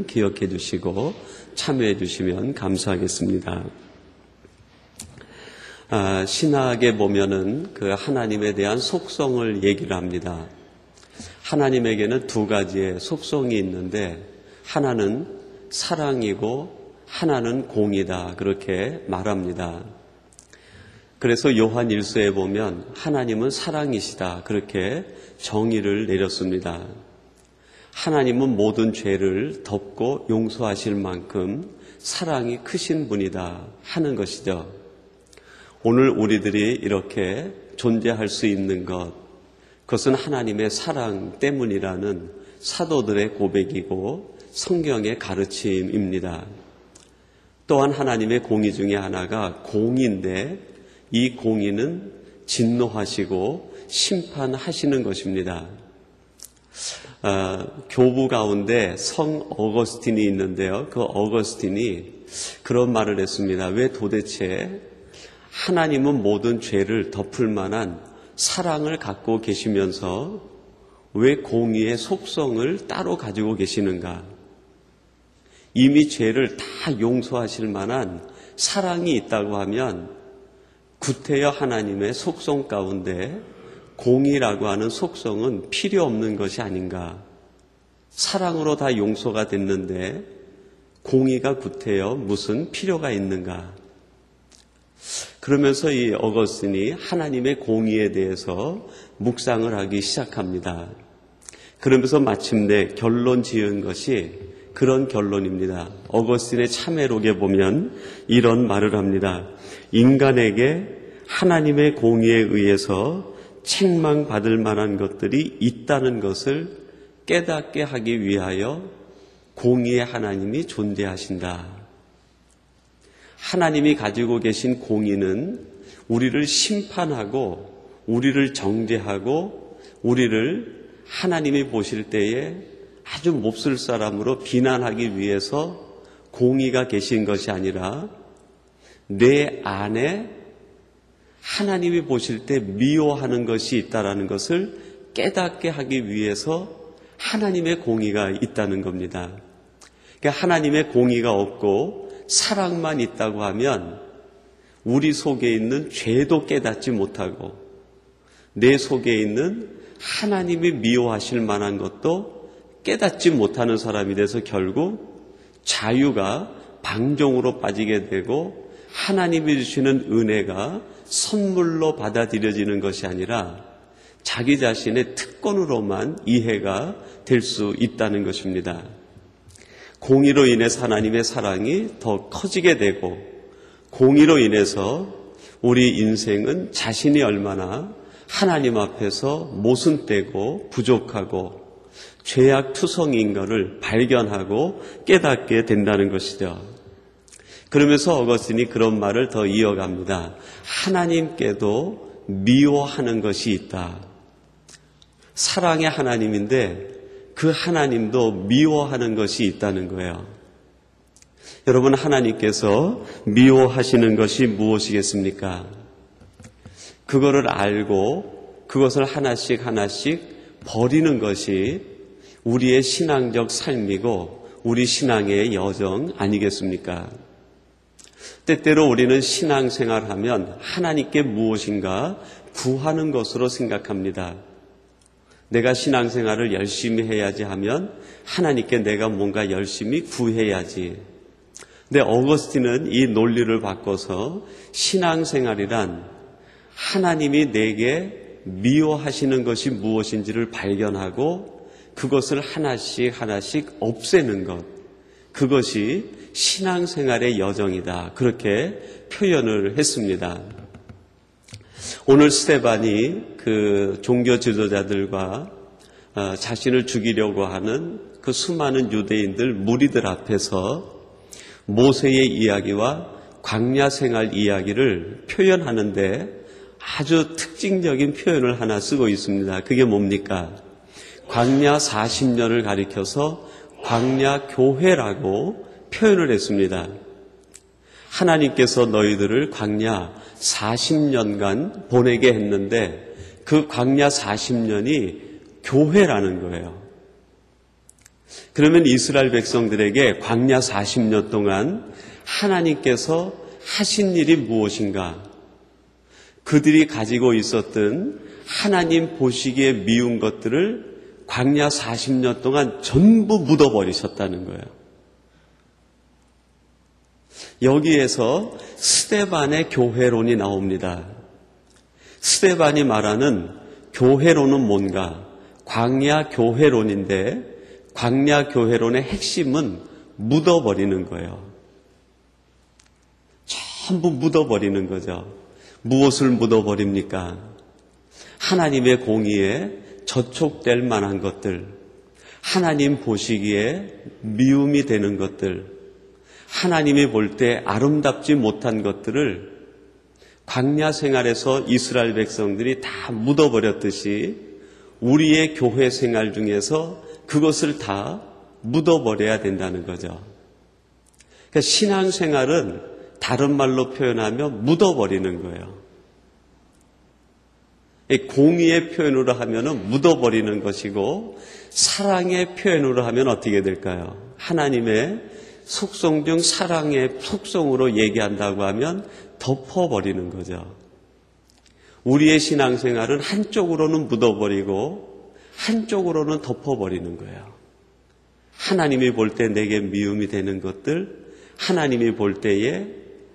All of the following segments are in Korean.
기억해 주시고 참여해 주시면 감사하겠습니다. 신학에 보면은 그 하나님에 대한 속성을 얘기를 합니다. 하나님에게는 두 가지의 속성이 있는데 하나는 사랑이고 하나는 공이다, 그렇게 말합니다. 그래서 요한 1서에 보면 하나님은 사랑이시다, 그렇게 정의를 내렸습니다. 하나님은 모든 죄를 덮고 용서하실 만큼 사랑이 크신 분이다 하는 것이죠. 오늘 우리들이 이렇게 존재할 수 있는 것, 그것은 하나님의 사랑 때문이라는 사도들의 고백이고 성경의 가르침입니다. 또한 하나님의 공의 중에 하나가 공의인데 이 공의는 진노하시고 심판하시는 것입니다. 교부 가운데 성 어거스틴이 있는데요. 그 어거스틴이 그런 말을 했습니다. 왜 도대체 하나님은 모든 죄를 덮을 만한 사랑을 갖고 계시면서 왜 공의의 속성을 따로 가지고 계시는가? 이미 죄를 다 용서하실 만한 사랑이 있다고 하면 구태여 하나님의 속성 가운데 공의라고 하는 속성은 필요 없는 것이 아닌가. 사랑으로 다 용서가 됐는데 공의가 구태여 무슨 필요가 있는가. 그러면서 이 어거스틴이 하나님의 공의에 대해서 묵상을 하기 시작합니다. 그러면서 마침내 결론 지은 것이 그런 결론입니다. 어거스틴의 참회록에 보면 이런 말을 합니다. 인간에게 하나님의 공의에 의해서 책망받을 만한 것들이 있다는 것을 깨닫게 하기 위하여 공의의 하나님이 존재하신다. 하나님이 가지고 계신 공의는 우리를 심판하고 우리를 정죄하고 우리를 하나님이 보실 때에 아주 몹쓸 사람으로 비난하기 위해서 공의가 계신 것이 아니라 내 안에 하나님이 보실 때 미워하는 것이 있다는 것을 깨닫게 하기 위해서 하나님의 공의가 있다는 겁니다. 그러니까 하나님의 공의가 없고 사랑만 있다고 하면 우리 속에 있는 죄도 깨닫지 못하고 내 속에 있는 하나님이 미워하실 만한 것도 깨닫지 못하는 사람이 돼서 결국 자유가 방종으로 빠지게 되고 하나님이 주시는 은혜가 선물로 받아들여지는 것이 아니라 자기 자신의 특권으로만 이해가 될 수 있다는 것입니다. 공의로 인해서 하나님의 사랑이 더 커지게 되고 공의로 인해서 우리 인생은 자신이 얼마나 하나님 앞에서 모순되고 부족하고 죄악투성인 것을 발견하고 깨닫게 된다는 것이죠. 그러면서 어거스틴이 그런 말을 더 이어갑니다. 하나님께도 미워하는 것이 있다. 사랑의 하나님인데 그 하나님도 미워하는 것이 있다는 거예요. 여러분, 하나님께서 미워하시는 것이 무엇이겠습니까? 그거를 알고 그것을 하나씩 하나씩 버리는 것이 우리의 신앙적 삶이고 우리 신앙의 여정 아니겠습니까? 때때로 우리는 신앙생활하면 하나님께 무엇인가 구하는 것으로 생각합니다. 내가 신앙생활을 열심히 해야지 하면 하나님께 내가 뭔가 열심히 구해야지. 근데 어거스틴은 이 논리를 바꿔서 신앙생활이란 하나님이 내게 미워하시는 것이 무엇인지를 발견하고 그것을 하나씩 하나씩 없애는 것, 그것이 신앙생활의 여정이다, 그렇게 표현을 했습니다. 오늘 스데반이 그 종교 지도자들과 자신을 죽이려고 하는 그 수많은 유대인들 무리들 앞에서 모세의 이야기와 광야 생활 이야기를 표현하는데 아주 특징적인 표현을 하나 쓰고 있습니다. 그게 뭡니까? 광야 40년을 가리켜서 광야 교회라고 표현을 했습니다. 하나님께서 너희들을 광야 40년간 보내게 했는데 그 광야 40년이 교회라는 거예요. 그러면 이스라엘 백성들에게 광야 40년 동안 하나님께서 하신 일이 무엇인가? 그들이 가지고 있었던 하나님 보시기에 미운 것들을 광야 40년 동안 전부 묻어버리셨다는 거예요. 여기에서 스데반의 교회론이 나옵니다. 스데반이 말하는 교회론은 뭔가? 광야 교회론인데 광야 교회론의 핵심은 묻어버리는 거예요. 전부 묻어버리는 거죠. 무엇을 묻어버립니까? 하나님의 공의에 저촉될 만한 것들, 하나님 보시기에 미움이 되는 것들, 하나님이 볼 때 아름답지 못한 것들을 광야 생활에서 이스라엘 백성들이 다 묻어버렸듯이 우리의 교회 생활 중에서 그것을 다 묻어버려야 된다는 거죠. 그러니까 신앙생활은 다른 말로 표현하면 묻어버리는 거예요. 공의의 표현으로 하면 묻어버리는 것이고 사랑의 표현으로 하면 어떻게 될까요? 하나님의 속성 중 사랑의 속성으로 얘기한다고 하면 덮어버리는 거죠. 우리의 신앙생활은 한쪽으로는 묻어버리고 한쪽으로는 덮어버리는 거예요. 하나님이 볼 때 내게 미움이 되는 것들, 하나님이 볼 때에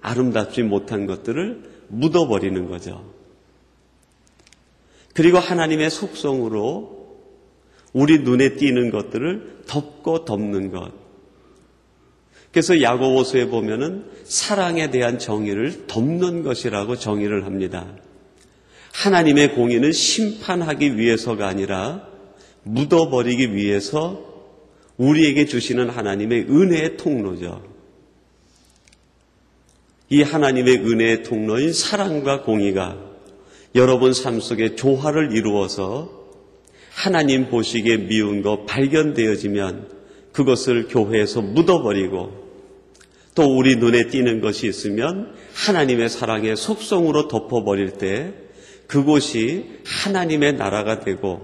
아름답지 못한 것들을 묻어버리는 거죠. 그리고 하나님의 속성으로 우리 눈에 띄는 것들을 덮고 덮는 것. 그래서 야고보서에 보면은 사랑에 대한 정의를 덮는 것이라고 정의를 합니다. 하나님의 공의는 심판하기 위해서가 아니라 묻어버리기 위해서 우리에게 주시는 하나님의 은혜의 통로죠. 이 하나님의 은혜의 통로인 사랑과 공의가 여러분 삶 속에 조화를 이루어서 하나님 보시기에 미운 거 발견되어지면 그것을 교회에서 묻어버리고 또 우리 눈에 띄는 것이 있으면 하나님의 사랑의 속성으로 덮어버릴 때 그곳이 하나님의 나라가 되고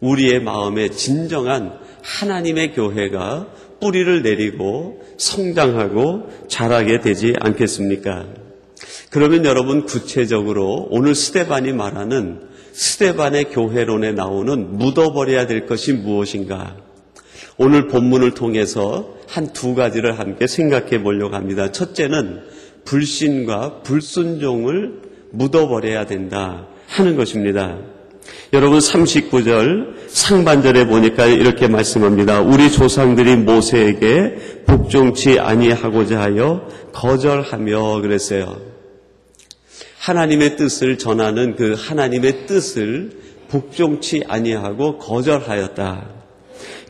우리의 마음에 진정한 하나님의 교회가 뿌리를 내리고 성장하고 자라게 되지 않겠습니까? 그러면 여러분 구체적으로 오늘 스데반이 말하는 스데반의 교회론에 나오는 묻어버려야 될 것이 무엇인가? 오늘 본문을 통해서 한 두 가지를 함께 생각해 보려고 합니다. 첫째는 불신과 불순종을 묻어버려야 된다 하는 것입니다. 여러분 39절 상반절에 보니까 이렇게 말씀합니다. 우리 조상들이 모세에게 복종치 아니하고자 하여 거절하며 그랬어요. 하나님의 뜻을 전하는 그 하나님의 뜻을 복종치 아니하고 거절하였다.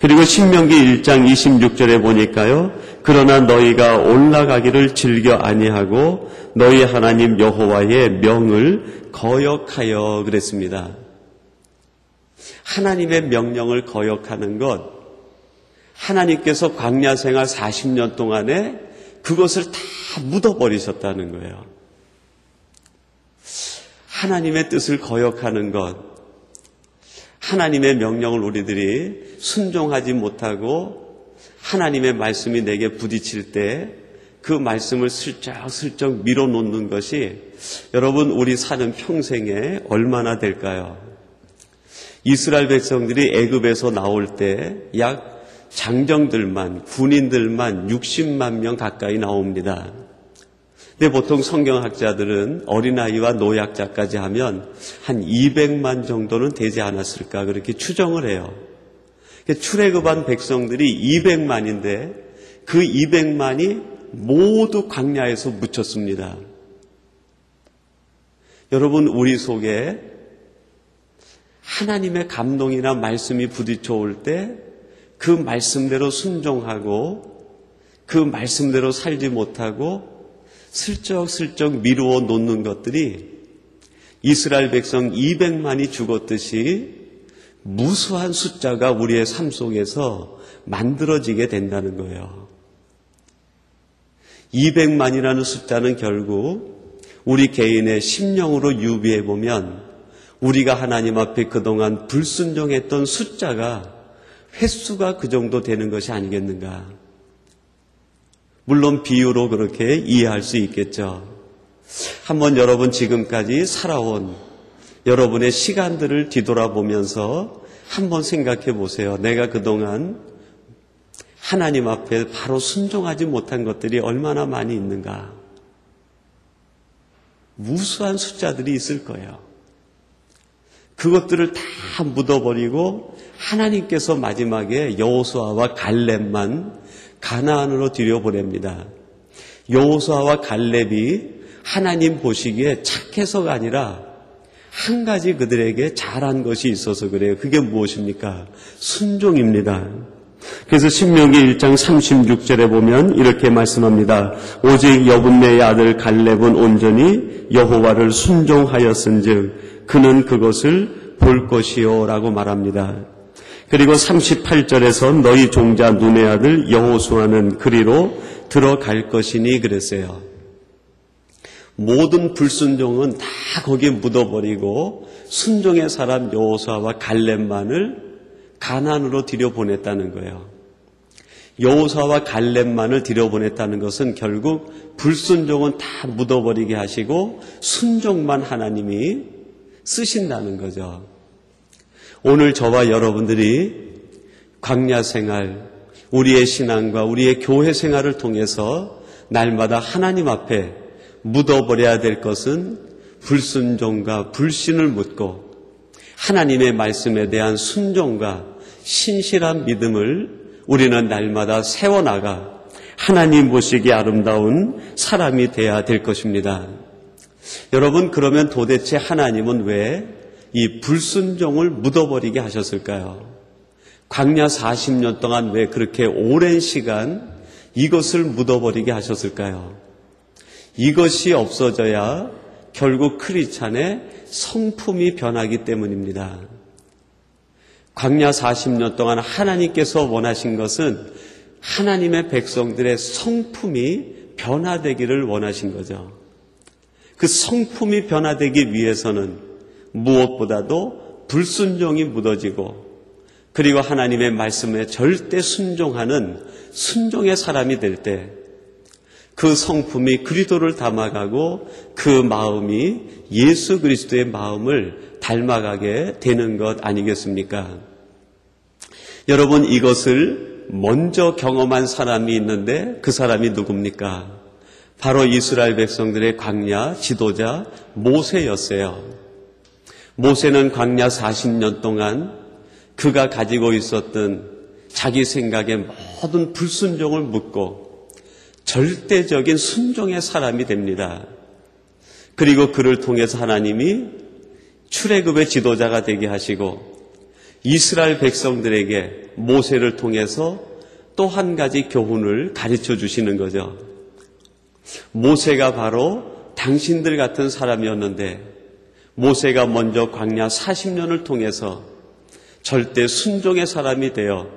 그리고 신명기 1장 26절에 보니까요. 그러나 너희가 올라가기를 즐겨 아니하고 너희 하나님 여호와의 명을 거역하여 그랬습니다. 하나님의 명령을 거역하는 것, 하나님께서 광야 생활 40년 동안에 그것을 다 묻어버리셨다는 거예요. 하나님의 뜻을 거역하는 것, 하나님의 명령을 우리들이 순종하지 못하고 하나님의 말씀이 내게 부딪힐 때 그 말씀을 슬쩍슬쩍 밀어놓는 것이 여러분 우리 사는 평생에 얼마나 될까요? 이스라엘 백성들이 애굽에서 나올 때 약 장정들만 군인들만 60만 명 가까이 나옵니다. 근데 보통 성경학자들은 어린아이와 노약자까지 하면 한 200만 정도는 되지 않았을까 그렇게 추정을 해요. 출애굽한 백성들이 200만인데 그 200만이 모두 광야에서 묻혔습니다. 여러분 우리 속에 하나님의 감동이나 말씀이 부딪혀 올 때 그 말씀대로 순종하고 그 말씀대로 살지 못하고 슬쩍슬쩍 미루어 놓는 것들이 이스라엘 백성 200만이 죽었듯이 무수한 숫자가 우리의 삶 속에서 만들어지게 된다는 거예요. 200만이라는 숫자는 결국 우리 개인의 심령으로 유비해 보면 우리가 하나님 앞에 그동안 불순종했던 숫자가 횟수가 그 정도 되는 것이 아니겠는가. 물론 비유로 그렇게 이해할 수 있겠죠. 한번 여러분 지금까지 살아온 여러분의 시간들을 뒤돌아보면서 한번 생각해 보세요. 내가 그동안 하나님 앞에 바로 순종하지 못한 것들이 얼마나 많이 있는가. 무수한 숫자들이 있을 거예요. 그것들을 다 묻어버리고 하나님께서 마지막에 여호수아와 갈렙만 가나안으로 들여보냅니다. 여호수아와 갈렙이 하나님 보시기에 착해서가 아니라 한 가지 그들에게 잘한 것이 있어서 그래요. 그게 무엇입니까? 순종입니다. 그래서 신명기 1장 36절에 보면 이렇게 말씀합니다. 오직 여분네의 아들 갈렙은 온전히 여호와를 순종하였은즉 그는 그것을 볼 것이요 라고 말합니다. 그리고 38절에서 너희 종자 눈의 아들 여호수아는 그리로 들어갈 것이니 그랬어요. 모든 불순종은 다 거기에 묻어버리고 순종의 사람 여호수아와 갈렙만을 가나안으로 들여보냈다는 거예요. 여호수아와 갈렙만을 들여보냈다는 것은 결국 불순종은 다 묻어버리게 하시고 순종만 하나님이 쓰신다는 거죠. 오늘 저와 여러분들이 광야 생활, 우리의 신앙과 우리의 교회 생활을 통해서 날마다 하나님 앞에 묻어버려야 될 것은 불순종과 불신을 묻고 하나님의 말씀에 대한 순종과 신실한 믿음을 우리는 날마다 세워나가 하나님 보시기에 아름다운 사람이 되어야 될 것입니다. 여러분, 그러면 도대체 하나님은 왜 이 불순종을 묻어버리게 하셨을까요? 광야 40년 동안 왜 그렇게 오랜 시간 이것을 묻어버리게 하셨을까요? 이것이 없어져야 결국 크리스찬의 성품이 변하기 때문입니다. 광야 40년 동안 하나님께서 원하신 것은 하나님의 백성들의 성품이 변화되기를 원하신 거죠. 그 성품이 변화되기 위해서는 무엇보다도 불순종이 묻어지고 그리고 하나님의 말씀에 절대 순종하는 순종의 사람이 될 때 그 성품이 그리스도를 닮아가고 그 마음이 예수 그리스도의 마음을 닮아가게 되는 것 아니겠습니까? 여러분, 이것을 먼저 경험한 사람이 있는데 그 사람이 누굽니까? 바로 이스라엘 백성들의 광야 지도자 모세였어요. 모세는 광야 40년 동안 그가 가지고 있었던 자기 생각의 모든 불순종을 묻고 절대적인 순종의 사람이 됩니다. 그리고 그를 통해서 하나님이 출애굽의 지도자가 되게 하시고 이스라엘 백성들에게 모세를 통해서 또 한 가지 교훈을 가르쳐 주시는 거죠. 모세가 바로 당신들 같은 사람이었는데 모세가 먼저 광야 40년을 통해서 절대 순종의 사람이 되어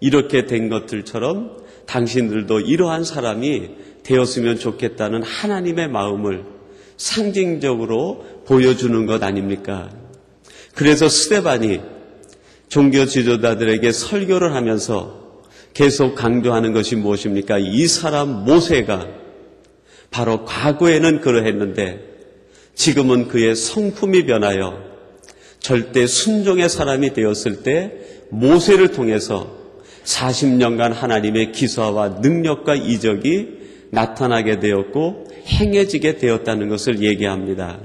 이렇게 된 것들처럼 당신들도 이러한 사람이 되었으면 좋겠다는 하나님의 마음을 상징적으로 보여주는 것 아닙니까? 그래서 스데반이 종교 지도자들에게 설교를 하면서 계속 강조하는 것이 무엇입니까? 이 사람 모세가 바로 과거에는 그러했는데 지금은 그의 성품이 변하여 절대 순종의 사람이 되었을 때 모세를 통해서 40년간 하나님의 기사와 능력과 이적이 나타나게 되었고 행해지게 되었다는 것을 얘기합니다.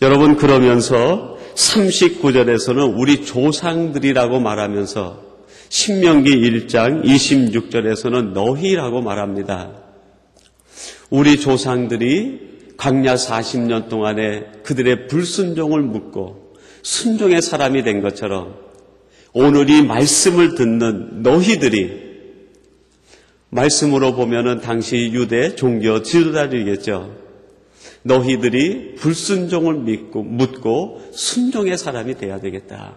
여러분, 그러면서 39절에서는 우리 조상들이라고 말하면서 신명기 1장 26절에서는 너희라고 말합니다. 우리 조상들이 광야 40년 동안에 그들의 불순종을 묻고 순종의 사람이 된 것처럼 오늘 이 말씀을 듣는 너희들이, 말씀으로 보면은 당시 유대 종교 지도자들이겠죠. 너희들이 불순종을 묻고 순종의 사람이 되어야 되겠다.